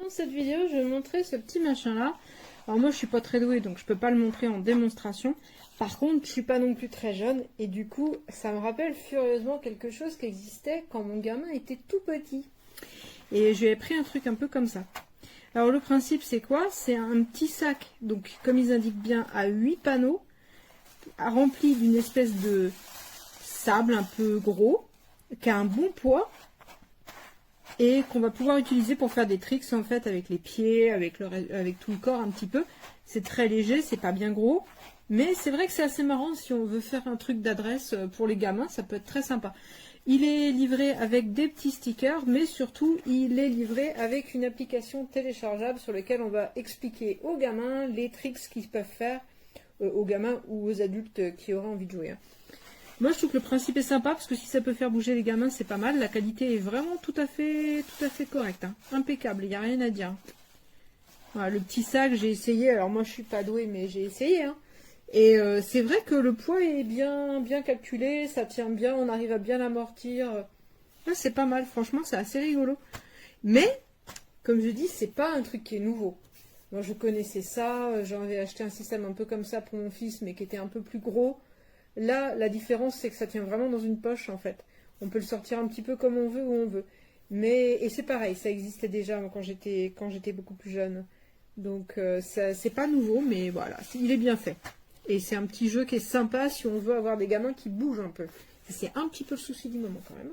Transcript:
Dans cette vidéo, je vais montrer ce petit machin-là. Alors moi, je suis pas très douée, donc je peux pas le montrer en démonstration. Par contre, je suis pas non plus très jeune, et du coup, ça me rappelle furieusement quelque chose qui existait quand mon gamin était tout petit. Et je lui ai pris un truc un peu comme ça. Alors le principe, c'est quoi? C'est un petit sac, donc comme ils indiquent bien, à 8 panneaux, rempli d'une espèce de sable un peu gros, qui a un bon poids, et qu'on va pouvoir utiliser pour faire des tricks en fait avec les pieds, avec tout le corps un petit peu. C'est très léger, c'est pas bien gros, mais c'est vrai que c'est assez marrant si on veut faire un truc d'adresse pour les gamins, ça peut être très sympa. Il est livré avec des petits stickers, mais surtout il est livré avec une application téléchargeable sur laquelle on va expliquer aux gamins les tricks qu'ils peuvent faire, aux gamins ou aux adultes qui auraient envie de jouer. Moi, je trouve que le principe est sympa parce que si ça peut faire bouger les gamins, c'est pas mal. La qualité est vraiment tout à fait correcte, hein. Impeccable, il n'y a rien à dire. Voilà, le petit sac, j'ai essayé. Alors moi, je suis pas douée, mais j'ai essayé, hein. Et c'est vrai que le poids est bien calculé, ça tient bien, on arrive à bien l'amortir. Là, c'est pas mal, franchement, c'est assez rigolo. Mais, comme je dis, c'est pas un truc qui est nouveau. Moi, je connaissais ça, j'en avais acheté un système un peu comme ça pour mon fils, mais qui était un peu plus gros. Là, la différence, c'est que ça tient vraiment dans une poche, en fait. On peut le sortir un petit peu comme on veut, où on veut. Et c'est pareil, ça existait déjà quand j'étais beaucoup plus jeune. Donc, c'est pas nouveau, mais voilà, il est bien fait. Et c'est un petit jeu qui est sympa si on veut avoir des gamins qui bougent un peu. C'est un petit peu le souci du moment, quand même.